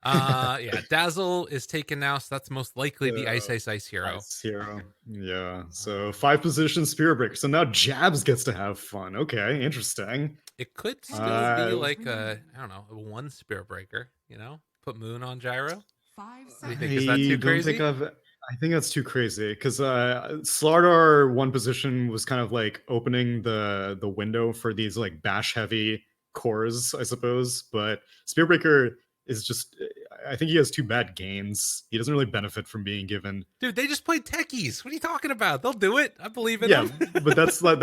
Yeah, Dazzle is taken now, so that's most likely the Ice So Ice Ice hero. Ice hero. Yeah. So Um, 5 position Spirit Breaker. So now Jabs gets to have fun. Okay, interesting. it could still be Uh, like I don't know, a one Spirit Breaker. You know, put Moon on Gyro. What do you think? Is that I too don't think crazy? I think that's too crazy because Slardar one position was kind of like opening the window for these like bash heavy cores, I suppose. But Spearbreaker is just I think he has two bad gains. He doesn't really benefit from being given. Dude, they just played techies. What are you talking about? They'll do it. I believe in Yeah, them. but that's like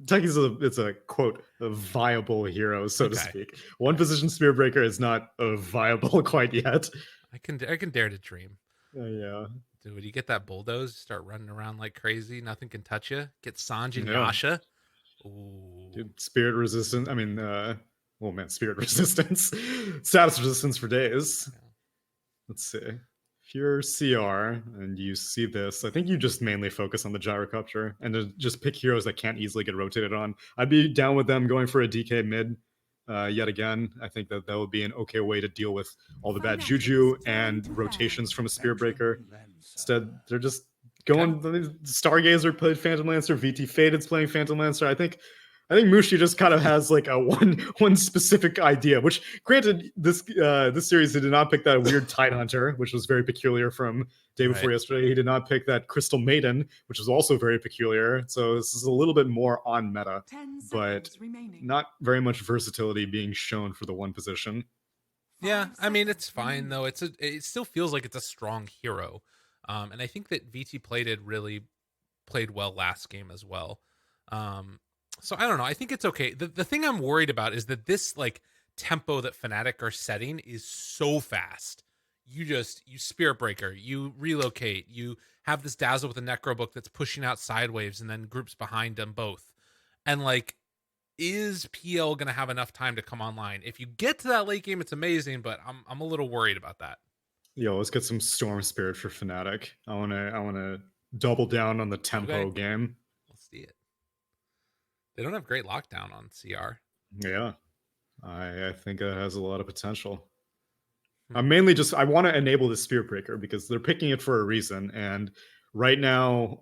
Techi's it's a quote a viable hero, so to Okay. speak. One Okay. position Spearbreaker is not a viable quite yet. I can dare to dream. Yeah, Dude, when you get that bulldoze, start running around like crazy, nothing can touch you. Get Sanj and yeah. Yasha. Ooh. Dude, spirit resistance. I mean, well, man, spirit resistance, status resistance for days. Yeah. Let's see. If you're CR and you see this, I think you just mainly focus on the gyrocopter and to just pick heroes that can't easily get rotated on. I'd be down with them going for a DK mid yet again. I think that that would be an okay way to deal with all the bad juju and rotations from a spear breaker. Instead, they're just Okay. going. Stargazer played Phantom Lancer. VT Faded's playing Phantom Lancer. I think Mushi just kind of has like a one specific idea. Which, granted, this series he did not pick that weird Tide Hunter, which was very peculiar from day Right. before yesterday. He did not pick that Crystal Maiden, which was also very peculiar. So this is a little bit more on meta, but not very much versatility being shown for the one position. Yeah, I mean it's fine though. It still feels like it's a strong hero. And I think that VT played well last game as well. Um, so I don't know. I think it's okay. The thing I'm worried about is that this like tempo that Fnatic are setting is so fast. You spirit breaker, you relocate, you have this dazzle with a necro book that's pushing out sidewaves and then groups behind them both. And like is PL going to have enough time to come online? If you get to that late game, it's amazing, but I'm a little worried about that. Yo, let's get some Storm Spirit for Fnatic. I wanna double down on the Okay, tempo game. let's see it. They don't have great lockdown on CR. Yeah, I think it has a lot of potential. Hmm. I'm mainly just I want to enable the Spear Breaker because they're picking it for a reason, and right now,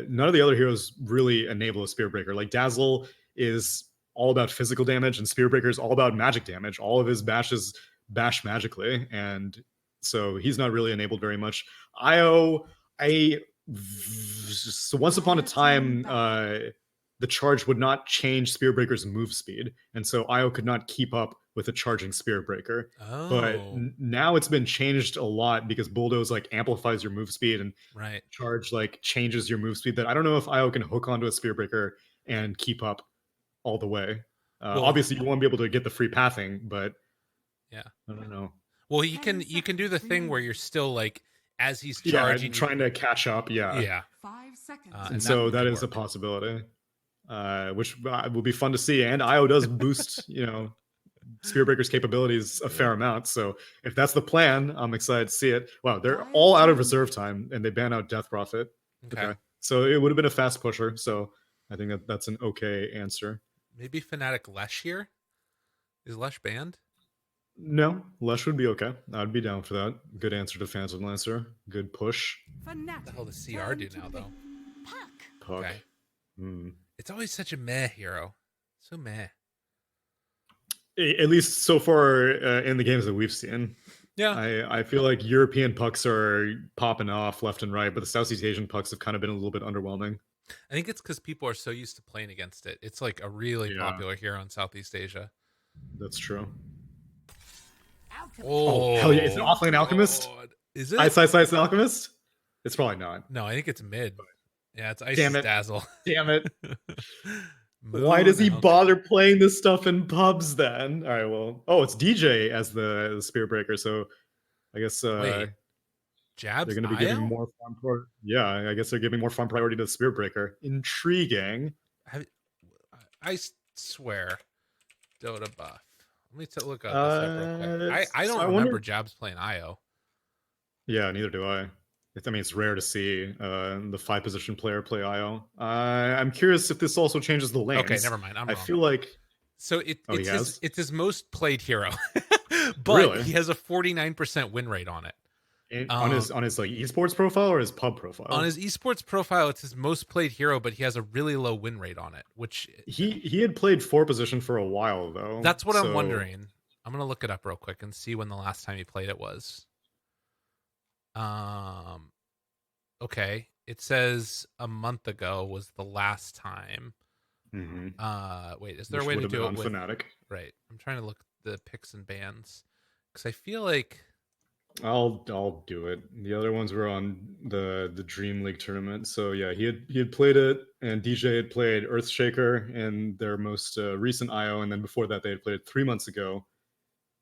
none of the other heroes really enable a Spear Breaker. Like Dazzle is all about physical damage, and Spear Breaker is all about magic damage. All of his bashes bash magically, and so he's not really enabled very much. Io, I so once upon a time, the charge would not change Spearbreaker's move speed, and so Io could not keep up with a charging Spearbreaker. But Oh, now it's been changed a lot because Bulldoze like amplifies your move speed and right. charge like changes your move speed. That I don't know if Io can hook onto a Spearbreaker and keep up all the way. Well, Obviously, you won't be able to get the free pathing, but yeah. I don't know. Well, you can do the thing where you're still like as he's Yeah, charging, you trying to catch up. Yeah, yeah, and and that so that could is a work. possibility, which will be fun to see. And Io does boost, Spearbreaker's capabilities a fair amount. So if that's the plan, I'm excited to see it. Wow, they're all out of reserve time and they ban out Death Prophet. Okay, Okay, so it would have been a fast pusher. So I think that's an okay answer. maybe Fnatic Lesh here. Is Lesh banned? No, Lesh would be okay. I'd be down for that. Good answer to Phantom Lancer. Good push. What the hell does CR do now though? Puck. Okay, Hmm. it's always such a meh hero. So meh. At least so far in the games that we've seen. Yeah, I feel like European pucks are popping off left and right, but the Southeast Asian pucks have kind of been a little bit underwhelming. I think it's because people are so used to playing against it. It's like a really Yeah, popular hero in Southeast Asia. that's true. Oh, hell yeah. Is it Oh Offlane Alchemist? God, is it? Ice Alchemist? It's probably not. No, I think it's mid. Yeah, it's Damn Ice's it. Dazzle. Damn it. Why does Moon he Alchemy. bother playing this stuff in pubs then? All right, well. Oh, it's DJ as the Spear Breaker, so I guess Wait, they're Jabs going to be giving Io? more farm priority. Yeah, I guess they're giving more farm priority to the Spear Breaker. Intriguing. I, I swear, Dota buff. Let me look up this up real quick. I So don't I remember wonder. Jabs playing Io. Yeah, neither do I. I mean, it's rare to see the 5 position player play IO. I'm curious if this also changes the Okay, lanes. never mind. I'm I wrong. feel like. So Oh, he has? it's his most played hero, but Really? he has a 49% win rate on it. On his like esports profile or his pub On profile? his esports profile, it's his most played hero, but he has a really low win rate on it, which He had played 4 position for a while though. that's what I'm So wondering. I'm gonna look it up real quick and see when the last time he played it was. Um, okay, it says a month ago was the last time. mhm. Wait, is there a Which way would to have been do it on with? Fnatic. Right, I'm trying to look the picks and bans because I feel like I'll do it. The other ones were on the Dream League tournament. So yeah, he had played it, and DJ had played Earthshaker in their most recent IO, and then before that they had played it 3 months ago.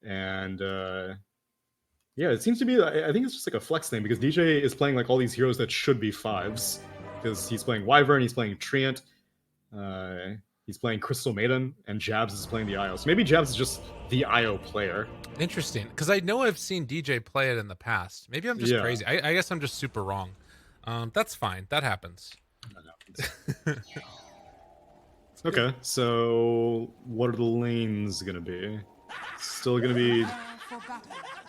And yeah, it seems to be. I think it's just like a flex thing because DJ is playing like all these heroes that should be fives because he's playing Wyvern, he's playing Treant, uh, he's playing Crystal Maiden, and Jabs is playing the IO. So maybe Jabs is just the IO player. interesting because I know I've seen DJ play it in the past. Maybe I'm just Yeah. crazy. I guess I'm just super wrong. That's fine. That happens. Okay, so what are the lanes gonna be? Still gonna be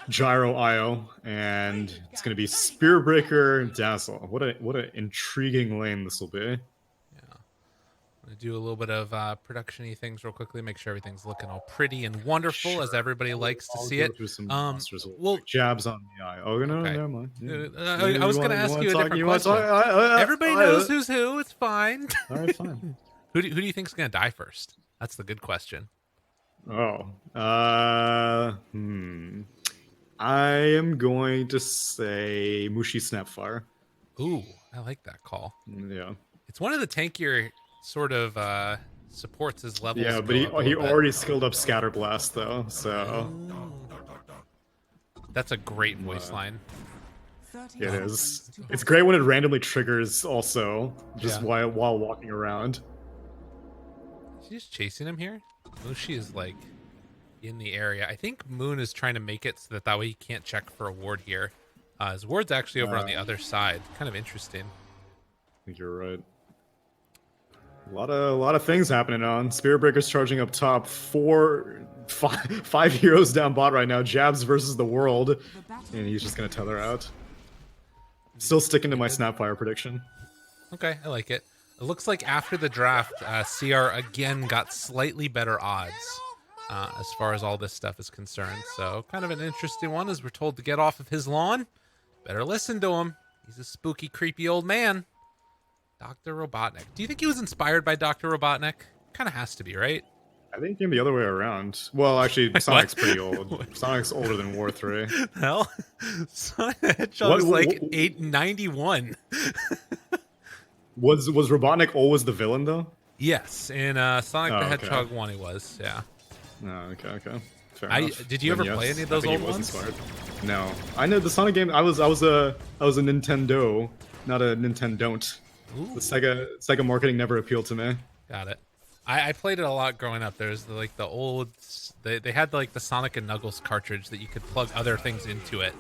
Gyro IO, and it's gonna be Spearbreaker Dazzle. What an intriguing lane this will be. Yeah. I'm gonna do a little bit of production-y things real quickly, make sure everything's looking all pretty and wonderful as Sure. everybody likes to I'll see go it. through some monsters. Well, Jabs on the eye. Oh no, okay. never mind. I was gonna ask you a different question. Everybody knows who's who. It's fine. All right, fine. Who do you think's gonna die first? That's the good question. Oh, I am going to say Mushi Snapfire. Ooh, I like that call. Yeah. It's one of the tankier sort of supports his levels. Yeah, but he already skilled up Scatterblast though, so that's a great voice line. it is. It's great when it randomly triggers also, just while walking around. Is he just chasing him here? Mushi is like in the area. I think Moon is trying to make it so that way he can't check for a ward here. His ward's actually over on the other side. Kind of interesting. I think you're right. A lot of things happening on. Spiritbreaker's charging up top. Five heroes down bot right now. Jabs versus the world, and he's just gonna tether out. Still sticking to my Snapfire prediction. Okay, I like it. It looks like after the draft, CR again got slightly better odds as far as all this stuff is concerned. So kind of an interesting one as we're told to get off of his lawn. Better listen to him. He's a spooky, creepy old man. Dr. Robotnik. Do you think he was inspired by Dr. Robotnik? Kind of has to be, right? I think it came the other way around. Well, actually, Sonic's pretty old. Sonic's older than War 3. Hell, Sonic the Hedgehog's like 891. Was Robotnik always the villain though? Yes, in Sonic the Hedgehog 1 he was, yeah. Oh, okay. Fair enough. Did you ever play any of those old ones? Inspired. No. I know the Sonic game, I was a Nintendo, not a Nintendo-don't. The Sega marketing never appealed to me. Got it. I played it a lot growing up. There's the old they had like the Sonic and Knuckles cartridge that you could plug other things into it.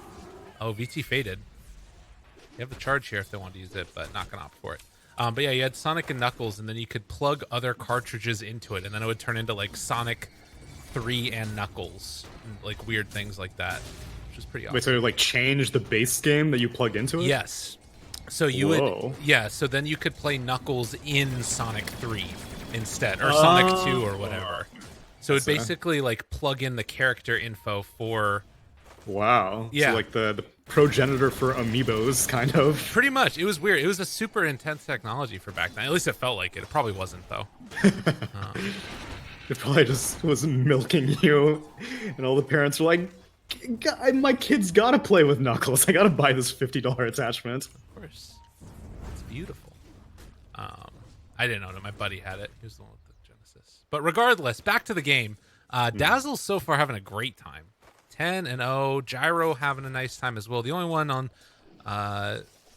Oh, VT faded. You have the charge here if they want to use it, but not gonna opt for it. But yeah, you had Sonic and Knuckles, and then you could plug other cartridges into it, and then it would turn into like Sonic 3 and Knuckles, and, like weird things like that, which is pretty awesome. Wait, so it like changed the base game that you plug into it? Yes. So you would, so then you could play Knuckles in Sonic 3 instead, or Sonic 2 or whatever. So it basically like plug in the character info for. Wow. Yeah. So like the progenitor for amiibos, kind of. Pretty much. It was weird. It was a super intense technology for back then. At least it felt like it. It probably wasn't though. It probably just was milking you, and all the parents were like, my kid's gotta play with Knuckles. I gotta buy this $50 attachment. Of course. It's beautiful. I didn't own it. My buddy had it. He was the one with the Genesis. But regardless, back to the game. Dazzle's so far having a great time. 10-0. Gyro having a nice time as well. The only one on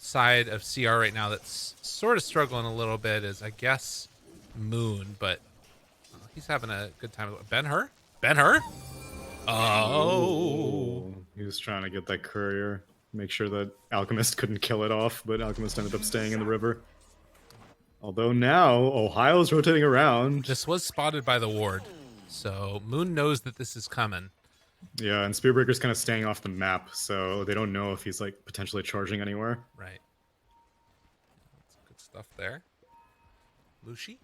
side of CR right now that's sort of struggling a little bit is, I guess, Moon. But he's having a good time. Ben-Hur? Ben-Hur? Oh. He was trying to get that courier. Make sure that Alchemist couldn't kill it off, but Alchemist ended up staying in the river. Although now, Ohio's rotating around. This was spotted by the ward, so Moon knows that this is coming. Yeah, and Spearbreaker's kind of staying off the map, so they don't know if he's like potentially charging anywhere. Right. That's good stuff there. Mushi.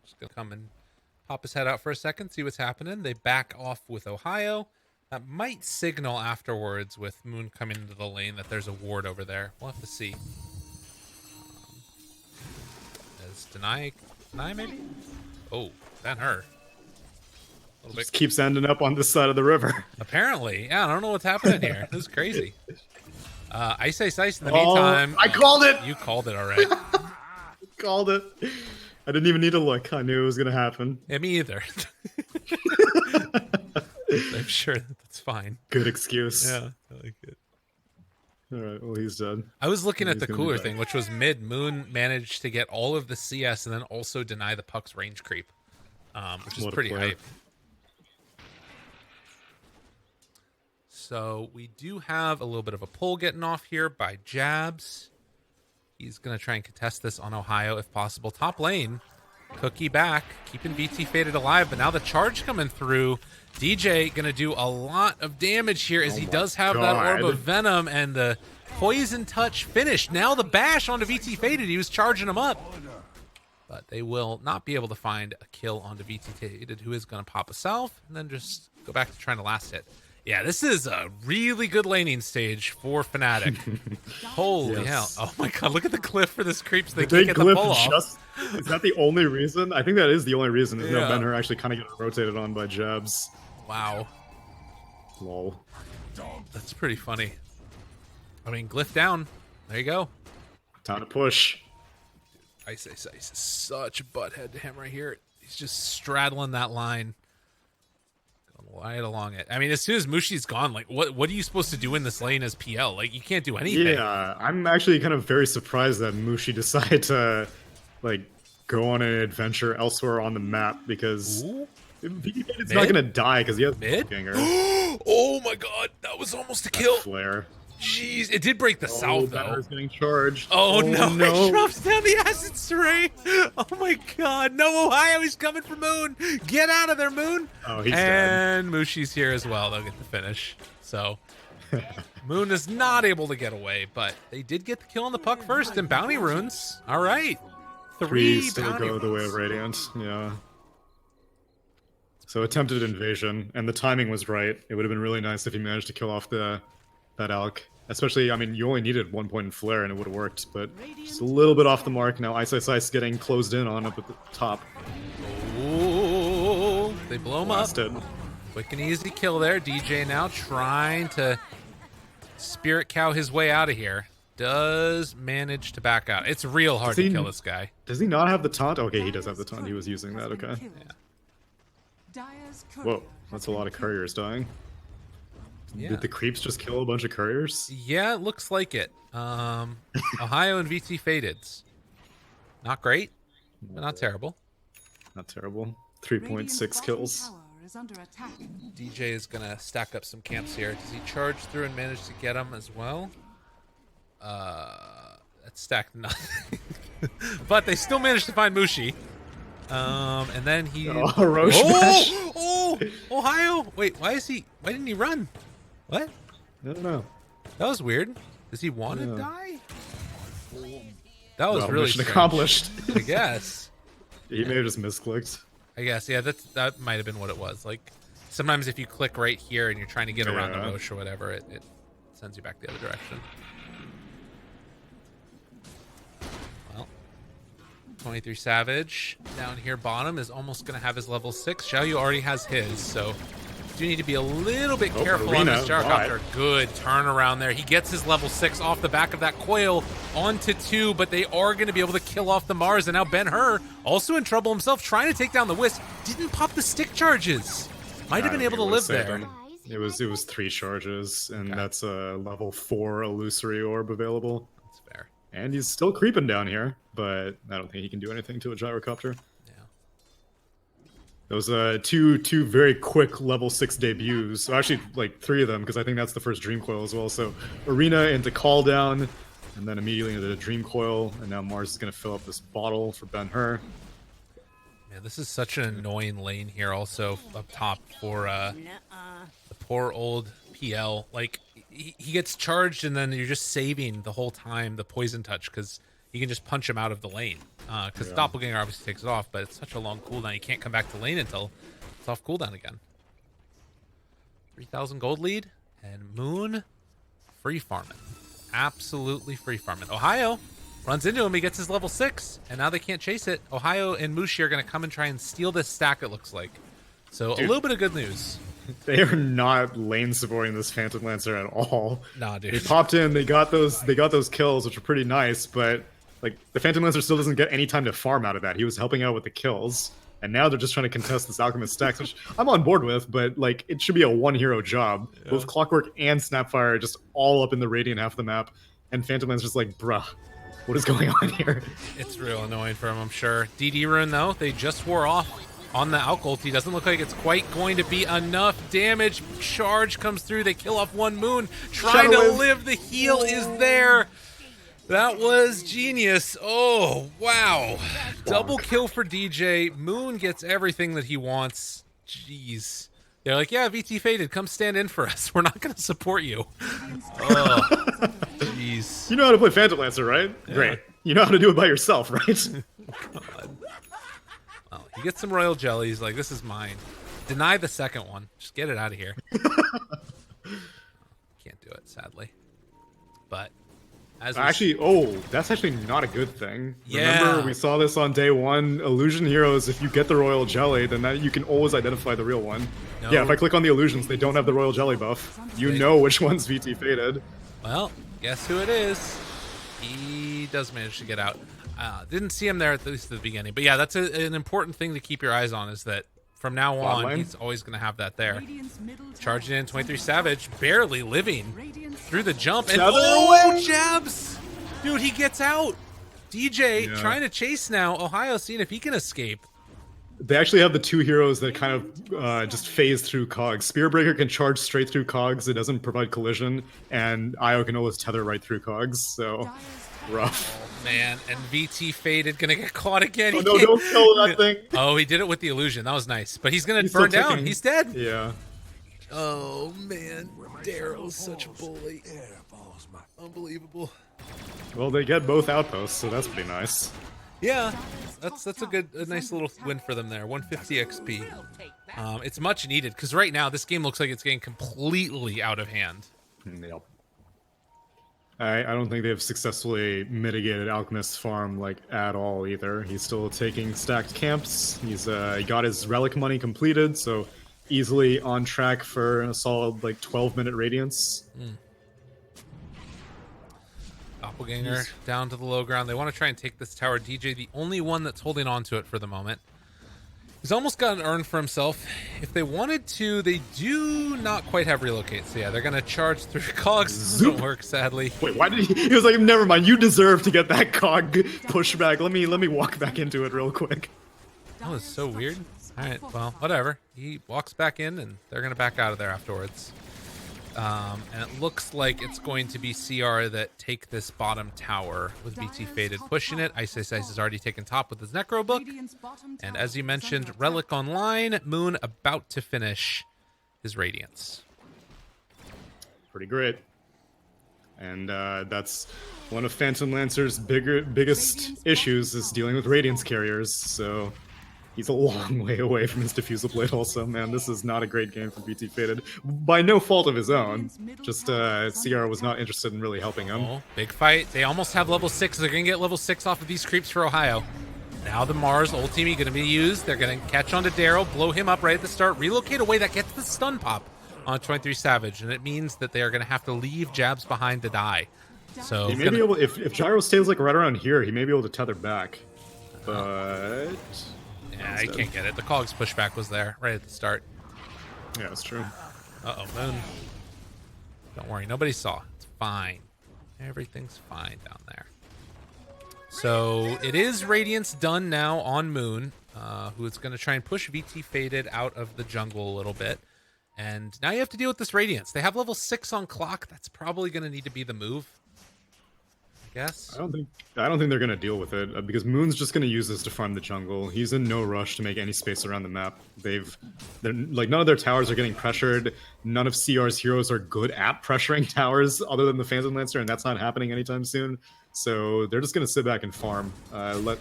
Just gonna come and pop his head out for a second, see what's happening. They back off with Ohio. That might signal afterwards with Moon coming into the lane that there's a ward over there. We'll have to see. As deny maybe? Oh, that hurt. A little Just bit. keeps ending up on this side of the river. Apparently. Yeah, I don't know what's happening here. This is crazy. Ice in the meantime. I called it! You called it alright. Called it. I didn't even need to look. I knew it was going to happen. Yeah, me either. I'm sure that's fine. Good excuse. Yeah, I like it. All right, well, he's dead. I was looking at He's the gonna cooler be thing, which was mid. Moon managed to get all of the CS and then also deny the puck's range creep, which is What a pretty player. hype. So we do have a little bit of a pull getting off here by Jabs. He's going to try and contest this on Ohio if possible. Top lane, Cookie back, keeping VT faded alive, but now the charge coming through. DJ going to do a lot of damage here as he does have that Orb of Venom and the Poison Touch finished. Now the bash onto VT faded. He was charging him up. But they will not be able to find a kill onto VT faded, who is going to pop a salve and then just go back to trying to last hit. Yeah, this is a really good laning stage for Fnatic. Holy hell. Oh my god, look at the cliff for this creep so they can't get the pull off. Is that the only reason? I think that is the only reason. Is no Yeah. Ben-Hur actually kind of getting rotated on by Jabs. Wow. Lol. That's pretty funny. I mean, glyph down. There you go. Time to push. Ice is such a butthead to him right here. He's just straddling that line. Going right along it. I mean, as soon as Mushi's gone, like, what are you supposed to do in this lane as PL? Like, you can't do anything. Yeah, I'm actually kind of very surprised that Mushi decided to, like, go on an adventure elsewhere on the map because it's not going to die because he has Mid? Ganger. Oh my god, that was almost a kill. Flare. Jeez, it did break the south though. Ben-Hur's getting charged. Oh no, it drops down the acid spray. Oh my god, no, Ohio, he's coming for Moon. Get out of there, Moon. Oh, he's and dead. Mushi's here as well. They'll get the finish. So Moon is not able to get away, but they did get the kill on the puck first and bounty runes. All right. Three still bounty go the way of Radiant. Yeah. So attempted invasion, and the timing was right. It would have been really nice if he managed to kill off that Alk. Especially, I mean, you only needed 1 point in flare and it would have worked, but just a little bit off the mark. Now Ice getting closed in on up at the top. Oh, they blow him Blasted. up. Quick and easy kill there. DJ now trying to spirit cow his way out of here. Does manage to back out. It's real hard to kill this guy. Does he not have the taunt? Okay, he does have the taunt. He was using that, okay. Yeah. Whoa, that's a lot of couriers dying. Yeah. Did the creeps just kill a bunch of couriers? Yeah, it looks like it. Ohio and VT faded. Not great, but not terrible. Not terrible. 3.6 kills. DJ is going to stack up some camps here. Does he charge through and manage to get them as well? That's stacked nothing. But they still managed to find Mushi. And then he... Oh, Roche Bash. Oh, Ohio! Wait, why didn't he run? What? I don't know. That was weird. Does he want to Yeah. die? That was really mission strange. accomplished. I guess. He may have just misclicked. I guess, yeah, that might have been what it was. Like, sometimes if you click right here and you're trying to get around the Roche or whatever, it sends you back the other direction. Well, 23 Savage down here bottom is almost going to have his level 6. Xiaoyu already has his, so do need to be a little bit careful on this gyrocopter. Good turnaround there. He gets his level 6 off the back of that coil onto 2, but they are going to be able to kill off the Mars. And now Ben-Hur, also in trouble himself, trying to take down the Wisp. Didn't pop the stick charges. Might have been able to live there. It was 3 charges, and that's a level 4 illusory orb available. That's fair. And he's still creeping down here, but I don't think he can do anything to a gyrocopter. Those two very quick level 6 debuts. So actually, like 3 of them, because I think that's the first Dream Coil as well. So Arena into Call Down, and then immediately into the Dream Coil, and now Mars is going to fill up this bottle for Ben-Hur. Man, this is such an annoying lane here also up top for the poor old PL. Like, he gets charged and then you're just saving the whole time the poison touch because you can just punch him out of the lane. Because Doppelganger obviously takes it off, but it's such a long cooldown. You can't come back to lane until it's off cooldown again. 3,000 gold lead, and Moon free farming. Absolutely free farming. Ohio runs into him. He gets his level 6, and now they can't chase it. Ohio and Mushi are going to come and try and steal this stack, it looks like. So dude, a little bit of good news. They are not lane supporting this Phantom Lancer at all. Nah, dude. They popped in, they got those kills, which are pretty nice, but like the Phantom Lancer still doesn't get any time to farm out of that. He was helping out with the kills. And now they're just trying to contest this Alchemist stacks, which I'm on board with, but like it should be a one-hero job. Yeah. Both Clockwork and Snapfire are just all up in the Radiant half of the map, and Phantom Lancer's just like, bruh, what is going on here? It's real annoying for him, I'm sure. DD Rune, though, they just wore off on the Alch ulti. Doesn't look like it's quite going to be enough damage. Charge comes through, they kill off one Moon. Trying to live, the heal is there. That was genius. Oh, wow. Double kill for DJ. Moon gets everything that he wants. Jeez. They're like, yeah, VT Faded, come stand in for us. We're not going to support you. Oh, jeez. You know how to play Phantom Lancer, right? Yeah. Great. You know how to do it by yourself, right? God. Well, he gets some royal jelly. He's like, this is mine. Deny the second one. Just get it out of here. Can't do it, sadly. But... Actually, that's actually not a good thing. Yeah. Remember, we saw this on day one. Illusion heroes, if you get the Royal Jelly, then you can always identify the real one. No. Yeah, if I click on the illusions, they don't have the Royal Jelly buff. You know which one's VT Faded. Well, guess who it is? He does manage to get out. Didn't see him there at least at the beginning. But yeah, that's an important thing to keep your eyes on, is that from now on, he's always going to have that there. Charging in 23 Savage, barely living through the jump. And jabs! Dude, he gets out. DJ trying to chase now. Ohio seeing if he can escape. They actually have the two heroes that kind of just phase through cogs. Spearbreaker can charge straight through cogs. It doesn't provide collision. And Io can always tether right through cogs. So, rough. Man, and VT Faded gonna get caught again. Oh, no, don't kill that thing. Oh, he did it with the illusion. That was nice. But he's gonna burn down. He's dead. Yeah. Oh, man. Daryl's such a bully. Unbelievable. Well, they get both outposts, so that's pretty nice. Yeah, that's a nice little win for them there. 150 XP. It's much needed, because right now this game looks like it's getting completely out of hand. Yep. I don't think they've successfully mitigated Alchemist's farm like at all either. He's still taking stacked camps. He's got his relic money completed, so easily on track for a solid like 12-minute radiance. Doppelganger down to the low ground. They want to try and take this tower. DJ, the only one that's holding on to it for the moment. He's almost got an urn for himself. If they wanted to, they do not quite have relocate. So yeah, they're going to charge through cogs. Doesn't work, sadly. Wait, why did he was like, never mind, you deserve to get that cog pushback. Let me walk back into it real quick. That was so weird. All right, well, whatever. He walks back in, and they're going to back out of there afterwards. And it looks like it's going to be CR that take this bottom tower with BT Faded pushing it. Ice is already taken top with his Necro Book. And as you mentioned, Relic online. Moon about to finish his Radiance. Pretty great. And that's one of Phantom Lancer's biggest issues is dealing with Radiance carriers. So he's a long way away from his Diffusal Blade also, man. This is not a great game for BT Faded. By no fault of his own. Just CR was not interested in really helping him. Oh, big fight. They almost have level 6. They're going to get level 6 off of these creeps for Ohio. Now the Mars ultimate going to be used. They're going to catch onto Daryl, blow him up right at the start, relocate away. That gets the stun pop on 23 Savage, and it means that they are going to have to leave jabs behind to die. So he may be able, if Gyro stays like right around here, he may be able to tether back. But... yeah, I can't get it. The Cogs pushback was there right at the start. Yeah, that's true. Uh-oh, Moon. Don't worry, nobody saw. It's fine. Everything's fine down there. So it is Radiance done now on Moon, who is going to try and push VT Faded out of the jungle a little bit. And now you have to deal with this Radiance. They have level 6 on clock. That's probably going to need to be the move. guess. I don't think they're gonna deal with it because Moon's just gonna use this to farm the jungle. He's in no rush to make any space around the map. They're like none of their towers are getting pressured. None of CR's heroes are good at pressuring towers other than the Phantom Lancer, and that's not happening anytime soon. So they're just gonna sit back and farm. Let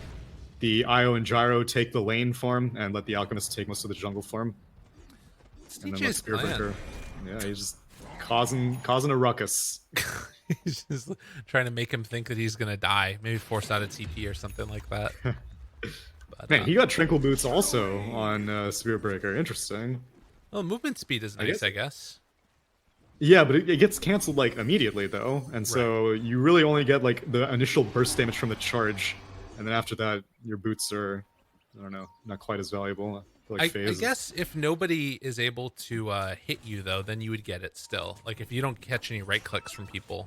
the Io and Gyro take the lane farm, and let the Alchemist take most of the jungle farm. It's And then let DJ's plan. Spearbreaker. Yeah, he's just causing a ruckus. He's just trying to make him think that he's gonna die. Maybe force out a TP or something like that. But, Man, he got Tranquil Boots also on Spearbreaker. Interesting. well, movement speed is nice, I guess. Yeah, but it gets canceled like immediately though, and so you really only get like the initial burst damage from the charge, and then after that, your boots are, I don't know, not quite as valuable. Like I guess if nobody is able to hit you though, then you would get it still. Like if you don't catch any right clicks from people,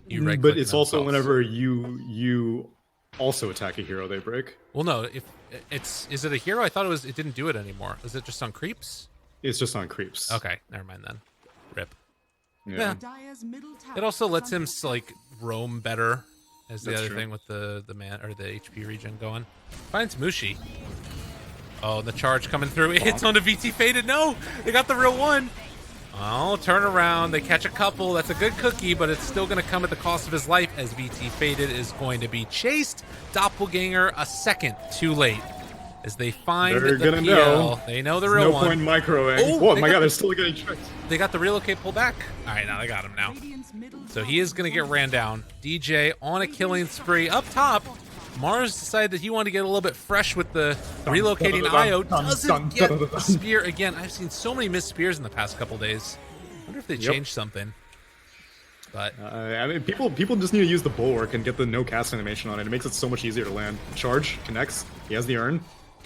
you right click. But it's also whenever you also attack a hero, they break. Well, no, if is it a hero? I thought it didn't do it anymore. Is it just on creeps? It's just on creeps. Okay, never mind then. Rip. Yeah. It also lets him like roam better, as the That's other true. thing with the man or the HP regen going. Finds Mushi. Oh, the charge coming through. It hits on the VT faded. No, they got the real one. Oh, turn around. They catch a couple. That's a good cookie, but it's still going to come at the cost of his life as VT faded is going to be chased. Doppelganger a second too late as they find They're the gonna PL. know. They know the There's real no point one. microing. Oh, Oh they my got- god, they're still getting tricked. They got the relocate pull back. All right, now they got him now. So he is going to get ran down. DJ on a killing spree up top. Mars decided that he wanted to get a little bit fresh with the relocating Io. Doesn't get the spear again. I've seen so many missed spears in the past couple days. I wonder if they changed something. But I mean, people just need to use the bulwark and get the no cast animation on it. It makes it so much easier to land. Charge connects. He has the urn.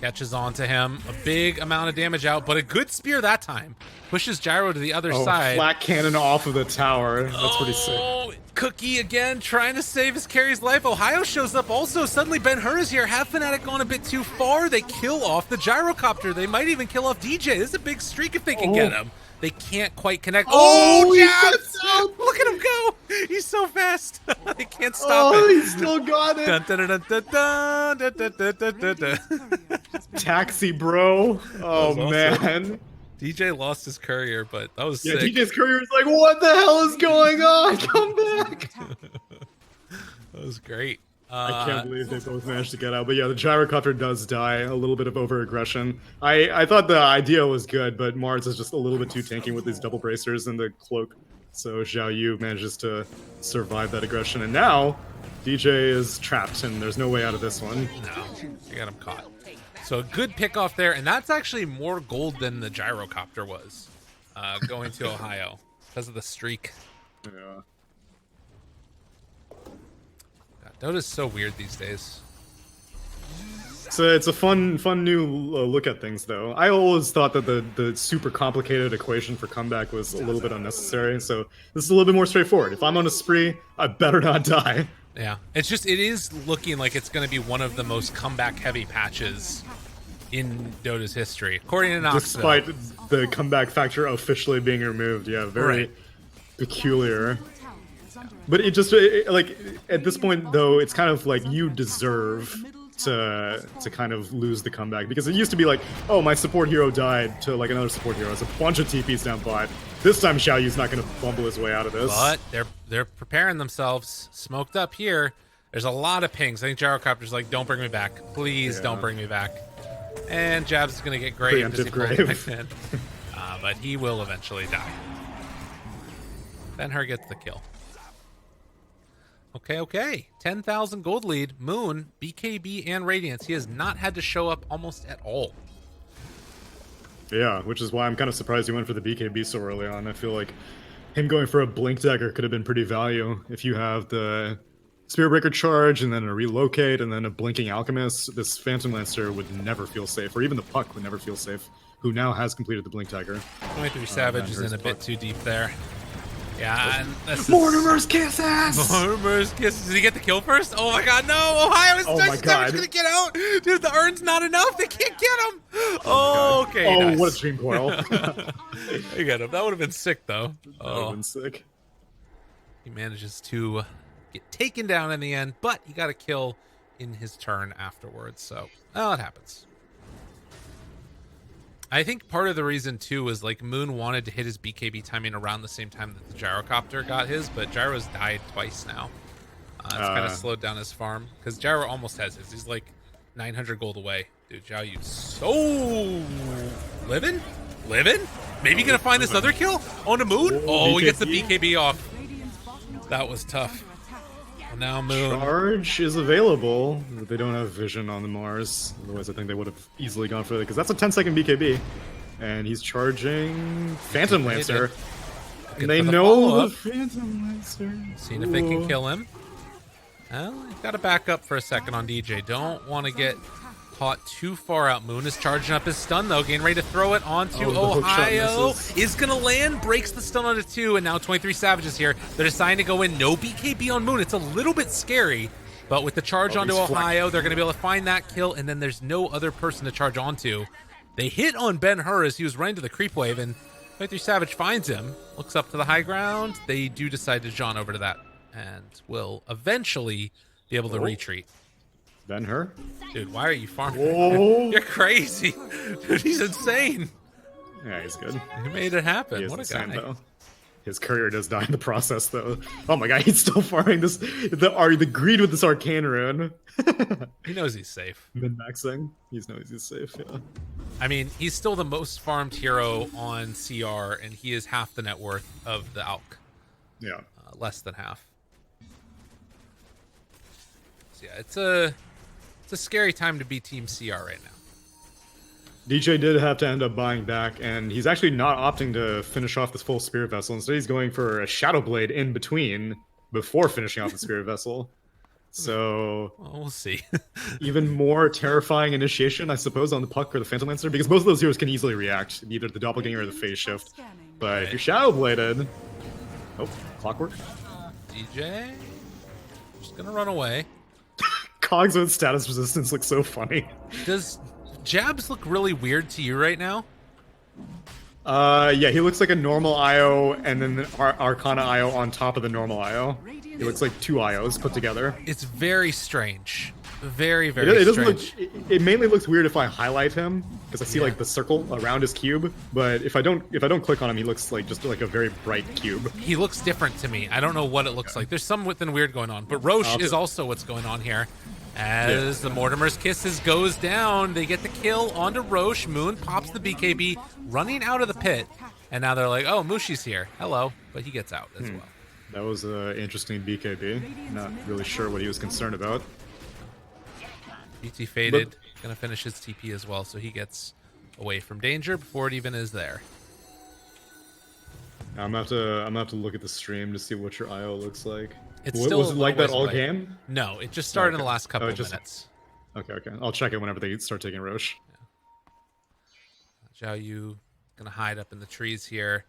catches on to him. A big amount of damage out, but a good spear that time. Pushes Gyro to the other side. Flat cannon off of the tower. That's pretty sick. Oh, Cookie again trying to save his carry's life. Ohio shows up also. Suddenly Ben-Hur is here. Have Fnatic gone a bit too far? They kill off the gyrocopter. They might even kill off DJ. This is a big streak if they can get him. They can't quite connect. Oh, jabs! Look at him go! He's so fast. They can't stop it. He still got it. Dun, dun, dun, dun, dun, dun, dun, dun, dun, dun, dun. Taxi, bro. Oh, awesome. man. DJ lost his courier, but that was Yeah, sick. DJ's courier is like, what the hell is going on? Come back. That was great. I can't believe they both managed to get out. But yeah, the gyrocopter does die. A little bit of over-aggression. I thought the idea was good, but Mars is just a little bit too tanky with these double bracers and the cloak. So Xiao Yu manages to survive that aggression. And now, DJ is trapped, and there's no way out of this one. No, they got him caught. So a good pick off there, and that's actually more gold than the gyrocopter was going to Ohio because of the streak. Yeah. God, Dota's so weird these days. So it's a fun new look at things, though. I always thought that the super complicated equation for comeback was a little bit unnecessary. So this is a little bit more straightforward. If I'm on a spree, I better not die. Yeah, it is looking like it's going to be one of the most comeback heavy patches in Dota's history, according to Nox. Despite the comeback factor officially being removed, yeah, very peculiar. But like at this point though, it's kind of like you deserve to kind of lose the comeback, because it used to be like, oh, my support hero died to like another support hero. It's a bunch of TPs down bot. This time Xiao Yu's not going to bumble his way out of this. But they're preparing themselves. Smoked up here. There's a lot of pings. I think Gyrocopter's like, don't bring me back. Please don't bring me back. And Jabs is going to get graved as he pulls Preemptive back in. But he will eventually die. Ben-Hur gets the kill. Okay. 10,000 gold lead. Moon, BKB, and Radiance. He has not had to show up almost at all. Yeah, which is why I'm kind of surprised he went for the BKB so early on. I feel like him going for a Blink Dagger could have been pretty value. If you have the Spearbreaker charge and then a relocate and then a Blinking Alchemist, this Phantom Lancer would never feel safe, or even the Puck would never feel safe, who now has completed the Blink Dagger. 23 Savage is in a bit too deep there. Yeah, and that's Mortimer's kisses! Mortimer's kisses. Did he get the kill first? Oh my god, no! Ohio is just gonna get out! Dude, the urn's not enough! They can't get him! Oh, okay. Oh, nice. what a dream coil. They got him. That would have been sick, though. That would have been sick. He manages to get taken down in the end, but he got a kill in his turn afterwards. So, well, it happens. I think part of the reason too was like Moon wanted to hit his BKB timing around the same time that the gyrocopter got his, but Gyro's died twice now. It's kind of slowed down his farm because Gyro almost has his. He's like 900 gold away. Dude, Zhao Yu's so living. Maybe gonna find this other kill on the Moon. Oh, he gets the BKB off. That was tough. Well, now Moon. Charge is available. They don't have vision on the Mars. Otherwise, I think they would have easily gone for it because that's a 10-second BKB, and he's charging Phantom Lancer. And they know the Phantom Lancer. Seeing if they can kill him. Well, got to back up for a second on DJ. Don't want to get caught too far out. Moon is charging up his stun, though. Getting ready to throw it onto Ohio. Is going to land. Breaks the stun onto 2, and now 23 Savages here. They're deciding to go in. No BKB on Moon. It's a little bit scary, but with the charge onto Ohio, they're going to be able to find that kill, and then there's no other person to charge onto. They hit on Ben-Hur as he was running to the creep wave, and 23 Savage finds him. Looks up to the high ground. They do decide to John over to that, and will eventually be able to retreat. Ben-Hur? Dude, why are you farming? You're crazy. Dude, he's insane. Yeah, he's good. He made it happen. What a insane, guy. Though. His courier does die in the process, though. Oh my god, he's still farming this. The greed with this arcane rune. He knows he's safe. Min-maxing. He knows he's safe, yeah. I mean, he's still the most farmed hero on CR, and he is half the net worth of the Alk. Yeah. Less than half. So yeah, it's a scary time to be Team CR right now. DJ did have to end up buying back, and he's actually not opting to finish off this full Spirit Vessel. Instead, he's going for a Shadow Blade in between before finishing off the Spirit Vessel. So, well, we'll see. Even more terrifying initiation, I suppose, on the Puck or the Phantom Lancer, because both of those heroes can easily react, either the Doppelganger or the Phase Shift. But if you're Shadow Bladed, oh, Clockwork. DJ, just gonna run away. Cogs with status resistance looks so funny. Does Jabs look really weird to you right now? Yeah, he looks like a normal IO and then the Arcana IO on top of the normal IO. He looks like 2 IOs put together. It's very strange. Very, very it strange. It mainly looks weird if I highlight him, because I see like the circle around his cube. But if I don't click on him, he looks like just like a very bright cube. He looks different to me. I don't know what it looks like. There's something weird going on. But Roche is also what's going on here. As the Mortimer's Kisses goes down, they get the kill onto Roche. Moon pops the BKB, running out of the pit. And now they're like, oh, Mushi's here. Hello. But he gets out as well. That was an interesting BKB. Not really sure what he was concerned about. BT faded. Gonna finish his TP as well, so he gets away from danger before it even is there. I'm gonna have to look at the stream to see what your IO looks like. It's still was it like that all game? No, it just started in the last couple of minutes. Okay. I'll check it whenever they start taking Roche. Yeah. Zhao Yu gonna hide up in the trees here.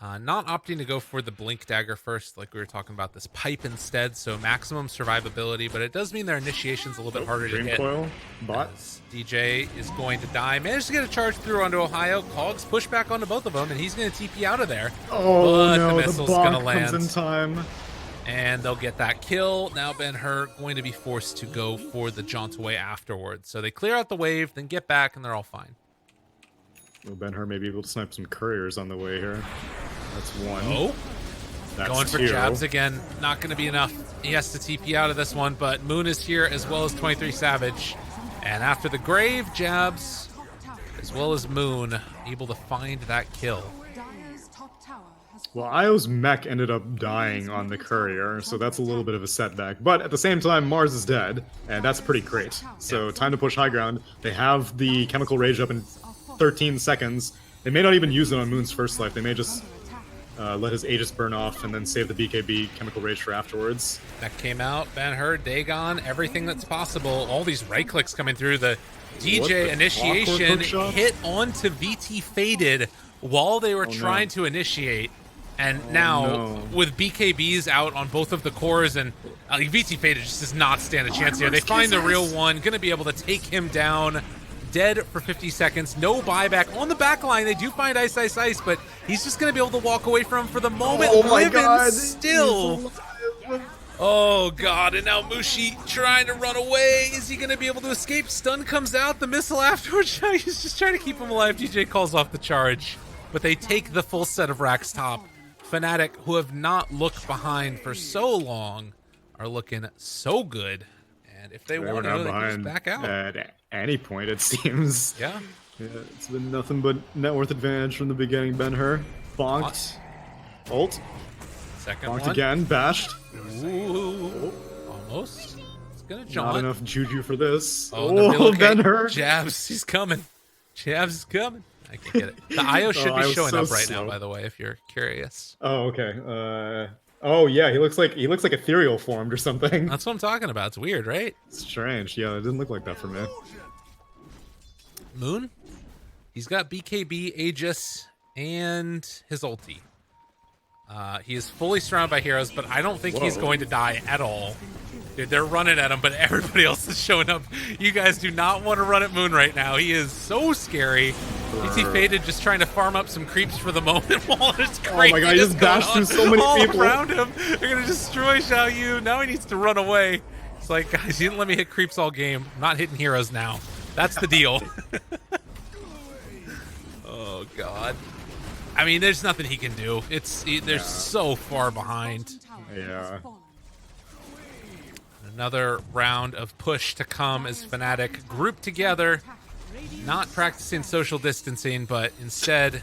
Not opting to go for the Blink Dagger first, like we were talking about, this Pipe instead, so maximum survivability, but it does mean their initiation's a little bit harder to hit. Coil, bot. DJ is going to die. Managed to get a charge through onto Ohio. Cogs push back onto both of them, and he's going to TP out of there. Oh, but no, the missile's the going to land. Comes in time. And they'll get that kill. Now Ben-Hur going to be forced to go for the jaunt away afterwards. So they clear out the wave, then get back, and they're all fine. Well, Ben-Hur may be able to snipe some couriers on the way here. That's one. Oh, that's going for 2. jabs again. Not going to be enough. He has to TP out of this one, but Moon is here as well as 23 Savage. And after the grave, jabs, as well as Moon, able to find that kill. Well, Io's mech ended up dying on the courier, so that's a little bit of a setback. But at the same time, Mars is dead, and that's pretty great. So time to push high ground. They have the Chemical Rage up in 13 seconds. They may not even use it on Moon's first life. They may just let his Aegis burn off and then save the BKB Chemical Rage for afterwards. That came out. Ben-Hur, Dagon, everything that's possible. All these right clicks coming through. The DJ initiation hit onto VT Faded while they were trying to initiate. And now, with BKBs out on both of the cores, and VT Faded just does not stand a chance here. They find the real one, going to be able to take him down. Dead for 50 seconds, no buyback. On the back line, they do find Ice, Ice, Ice, but he's just going to be able to walk away from him for the moment. Oh my God. Still. Oh god, and now Mushi trying to run away. Is he going to be able to escape? Stun comes out, the missile afterwards. He's just trying to keep him alive. DJ calls off the charge, but they take the full set of racks top. Fnatic, who have not looked behind for so long, are looking so good. And if they want to, they can just back out. At any point, it seems. Yeah. It's been nothing but net worth advantage from the beginning. Ben-Hur bonked. Ult. Second bonked one. Again, bashed. Ooh. Almost. It's going to jump. Not enough juju for this. Oh, Ben-Hur. Jabs, he's coming. Jabs is coming. I can get it. The IO should be showing up right now, by the way, if you're curious. Oh, okay. Oh yeah, he looks like ethereal formed or something. That's what I'm talking about. It's weird, right? Strange. Yeah, it didn't look like that for me. Moon? He's got BKB, Aegis, and his ulti. He is fully surrounded by heroes, but I don't think he's going to die at all. Dude, they're running at him, but everybody else is showing up. You guys do not want to run at Moon right now. He is so scary. BT Faded just trying to farm up some creeps for the moment while it's crazy. Oh my god, he just bashed through so many people around him. They're going to destroy Xiao Yu. Now he needs to run away. It's like, guys, you didn't let me hit creeps all game. I'm not hitting heroes now. That's the deal. Oh, God. I mean, there's nothing he can do. They're so far behind. Yeah. Another round of push to come as Fnatic group together, not practicing social distancing, but instead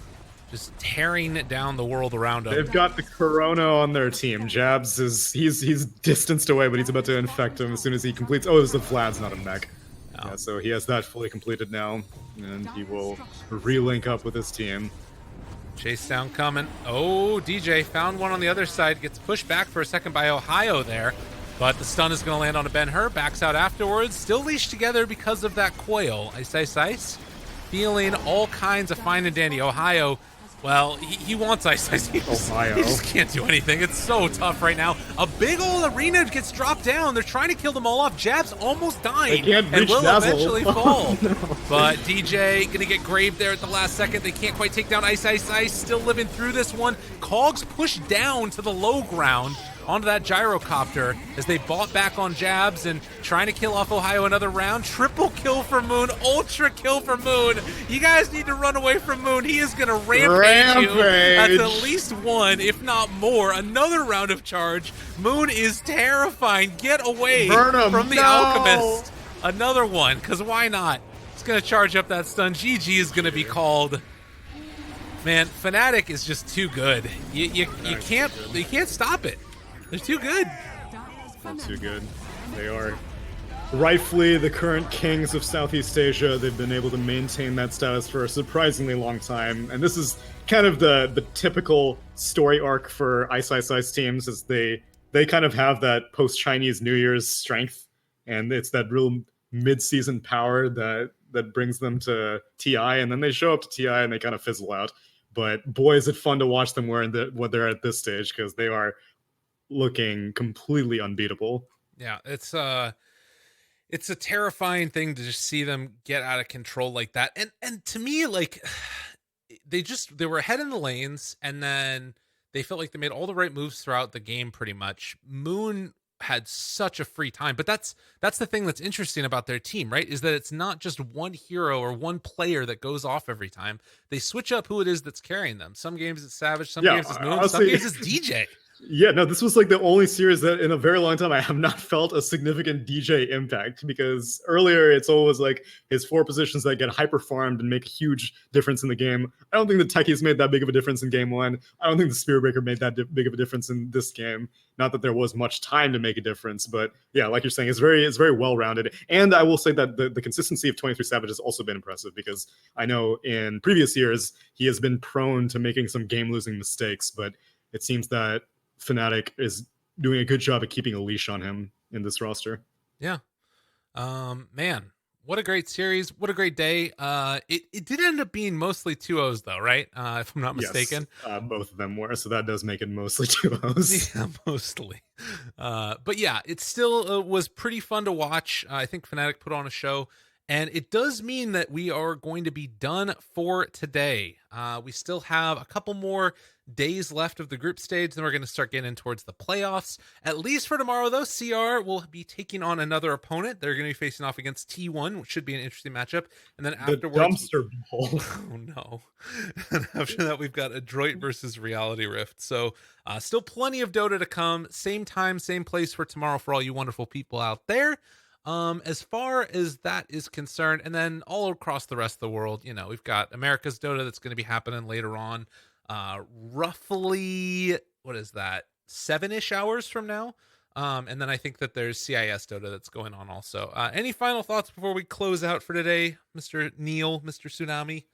just tearing down the world around them. They've got the Corona on their team. Jabs he's distanced away, but he's about to infect him as soon as he completes. Oh, it's the Vlad's, not a mech. Yeah, so he has that fully completed now, and he will relink up with his team. Chase down coming. Oh, DJ found one on the other side. Gets pushed back for a second by Ohio there. But the stun is going to land on a Ben-Hur. Backs out afterwards. Still leashed together because of that coil. Ice. Feeling all kinds of fine and dandy. Ohio, well, he wants Ice. Ohio. He just can't do anything. It's so tough right now. A big old arena gets dropped down. They're trying to kill them all off. Jab's almost dying and will eventually fall. No. But DJ going to get graved there at the last second. They can't quite take down Ice. Still living through this one. Cogs pushed down to the low ground onto that gyrocopter as they bought back on Jabs and trying to kill off Ohio another round. Triple kill for Moon, ultra kill for Moon. You guys need to run away from Moon. He is going to rampage you. That's at least one, if not more. Another round of charge. Moon is terrifying. Get away from the Alchemist. Another one, because why not? It's going to charge up that stun. GG is going to be called. Man, Fnatic is just too good. You can't stop it. They're too good. They're too good. They are rightfully the current kings of Southeast Asia. They've been able to maintain that status for a surprisingly long time. And this is kind of the typical story arc for Ice teams, is they kind of have that post-Chinese New Year's strength. And it's that real mid-season power that brings them to TI. And then they show up to TI and they kind of fizzle out. But boy, is it fun to watch them when they're at this stage, because they are looking completely unbeatable. Yeah, it's a terrifying thing to just see them get out of control like that. And to me, like, they were ahead in the lanes, and then they felt like they made all the right moves throughout the game pretty much. Moon had such a free time, but that's the thing that's interesting about their team, right? Is that it's not just one hero or one player that goes off every time. They switch up who it is that's carrying them. Some games it's Savage, some games it's Moon, honestly, some games it's DJ. Yeah, no, this was like the only series that in a very long time I have not felt a significant DJ impact, because earlier it's always like his 4 positions that get hyper farmed and make a huge difference in the game. I don't think the techies made that big of a difference in game 1. I don't think the Spear Breaker made that big of a difference in this game. Not that there was much time to make a difference, but yeah, like you're saying, it's very well-rounded. And I will say that the consistency of 23 Savage has also been impressive, because I know in previous years he has been prone to making some game-losing mistakes, but it seems that Fnatic is doing a good job of keeping a leash on him in this roster. Yeah. Man, what a great series. What a great day. It did end up being mostly 2-0s though, right? If I'm not mistaken. Yes, both of them were, so that does make it mostly 2-0s. Yeah, mostly. But yeah, it still was pretty fun to watch. I think Fnatic put on a show, and it does mean that we are going to be done for today. We still have a couple more days left of the group stage. Then we're going to start getting towards the playoffs. At least for tomorrow, though, CR will be taking on another opponent. They're going to be facing off against T1, which should be an interesting matchup. And then The afterwards, dumpster bowl. oh no. And after that, we've got Adroit versus Reality Rift. So still plenty of Dota to come. Same time, same place for tomorrow for all you wonderful people out there. As far as that is concerned, and then all across the rest of the world, you know, we've got America's Dota that's going to be happening later on. Roughly, what is that, 7-ish hours from now? And then I think that there's CIS Dota that's going on also. Any final thoughts before we close out for today, Mr. Neil, Mr. Tsunami?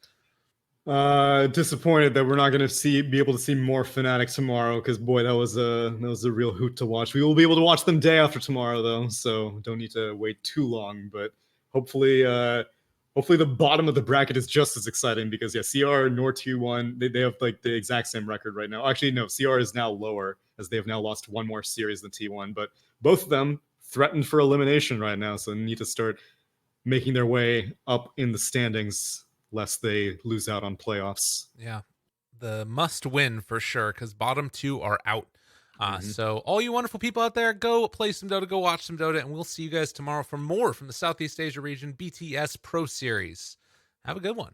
Disappointed that we're not going to be able to see more Fnatic tomorrow, because boy, that was a real hoot to watch. We will be able to watch them day after tomorrow though, so don't need to wait too long. But hopefully, hopefully the bottom of the bracket is just as exciting, because yeah, CR nor T1, they have like the exact same record right now. Actually, no, CR is now lower as they have now lost one more series than T1, but both of them threatened for elimination right now, so need to start making their way up in the standings lest they lose out on playoffs. Yeah, the must win for sure, because bottom two are out. So all you wonderful people out there, go play some Dota, go watch some Dota, and we'll see you guys tomorrow for more from the Southeast Asia region BTS Pro Series. Have a good one.